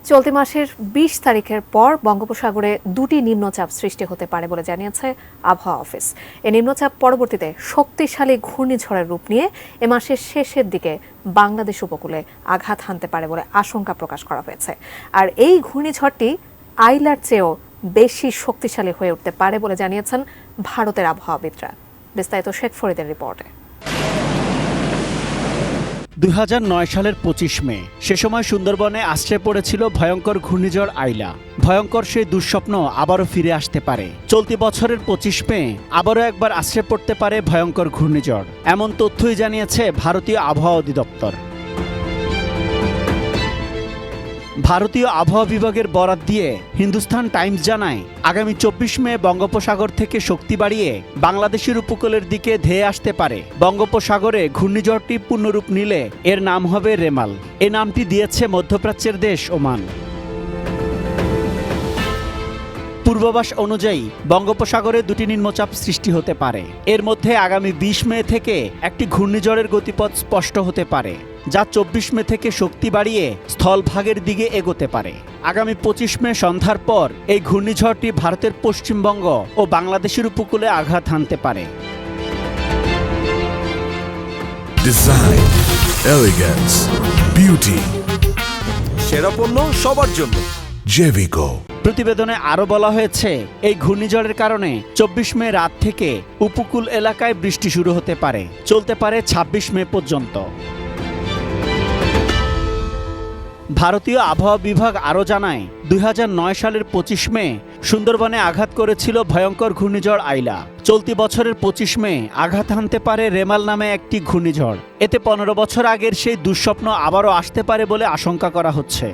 চলতি মাসের ২০ তারিখের পর বঙ্গোপসাগরে দুটি নিম্নচাপ সৃষ্টি হতে পারে বলে জানিয়েছে আবহাওয়া অফিস। এই নিম্নচাপ পরবর্তীতে শক্তিশালী ঘূর্ণিঝড়ের রূপ নিয়ে এ মাসের শেষের দিকে বাংলাদেশ উপকূলে আঘাত হানতে পারে বলে আশঙ্কা প্রকাশ করা হয়েছে। আর এই ঘূর্ণিঝড়টি আইলার চেয়েও বেশি শক্তিশালী হয়ে উঠতে পারে বলে জানিয়েছেন ভারতের আবহাওয়াবিদরা। বিস্তারিত শেখ ফরিদের রিপোর্টে। ২০০৯ সালের ২৫ মে সে সময় সুন্দরবনে আশ্রয় পড়েছিল ভয়ঙ্কর ঘূর্ণিঝড় আইলা। ভয়ঙ্কর সেই দুঃস্বপ্ন আবারও ফিরে আসতে পারে। চলতি বছরের ২৫ মে আবারও একবার আশ্রয় পড়তে পারে ভয়ঙ্কর ঘূর্ণিঝড়, এমন তথ্যই জানিয়েছে ভারতীয় আবহাওয়া অধিদপ্তর। ভারতীয় আবহাওয়া বিভাগের বরাত দিয়ে হিন্দুস্তান টাইমস জানায়, আগামী ২৪ মে বঙ্গোপসাগর থেকে শক্তি বাড়িয়ে বাংলাদেশের উপকূলের দিকে ধেয়ে আসতে পারে। বঙ্গোপসাগরে ঘূর্ণিঝড়টি পূর্ণরূপ নিলে এর নাম হবে রেমাল। এ নামটি দিয়েছে মধ্যপ্রাচ্যের দেশ ওমান। পূর্বাভাস অনুযায়ী বঙ্গোপসাগরে দুটি নিম্নচাপ সৃষ্টি হতে পারে। এর মধ্যে আগামী ২০ মে থেকে একটি ঘূর্ণিঝড়ের গতিপথ স্পষ্ট হতে পারে, যা ২৪ মে থেকে শক্তি বাড়িয়ে স্থলভাগের দিকে এগোতে পারে। আগামী ২৫ মে সন্ধ্যার পর এই ঘূর্ণিঝড়টি ভারতের পশ্চিমবঙ্গ ও বাংলাদেশের উপকূলে আঘাত হানতে পারে। ডিজাইন, এলিগেন্স, বিউটি, সেরা পণ্য সবার জন্য জেভিকো। প্রতিবেদনে আরও বলা হয়েছে, এই ঘূর্ণিঝড়ের কারণে ২৪ মে রাত থেকে উপকূল এলাকায় বৃষ্টি শুরু হতে পারে, চলতে পারে ২৬ মে পর্যন্ত। ভারতীয় আবহাওয়া বিভাগ আরও জানায়, ২০০৯ সালের ২৫ মে সুন্দরবনে আঘাত করেছিল ভয়ঙ্কর ঘূর্ণিঝড় আইলা। চলতি বছরের ২৫ মে আঘাত হানতে পারে রেমাল নামে একটি ঘূর্ণিঝড়। এতে ১৫ বছর আগের সেই দুঃস্বপ্ন আবারও আসতে পারে বলে আশঙ্কা করা হচ্ছে।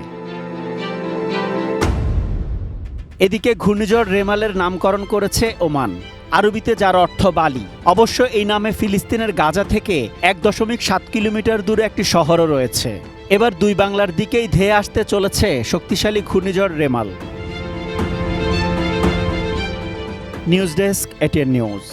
এদিকে ঘূর্ণিঝড় রেমালের নামকরণ করেছে ওমান, আরবিতে যার অর্থ বালি। অবশ্য এই নামে ফিলিস্তিনের গাজা থেকে ১.৭ কিলোমিটার দূরে একটি শহরও রয়েছে। এবার দুই বাংলার দিকেই ধেয়ে আসতে চলেছে শক্তিশালী ঘূর্ণিঝড় Remal. News desk, ATN news.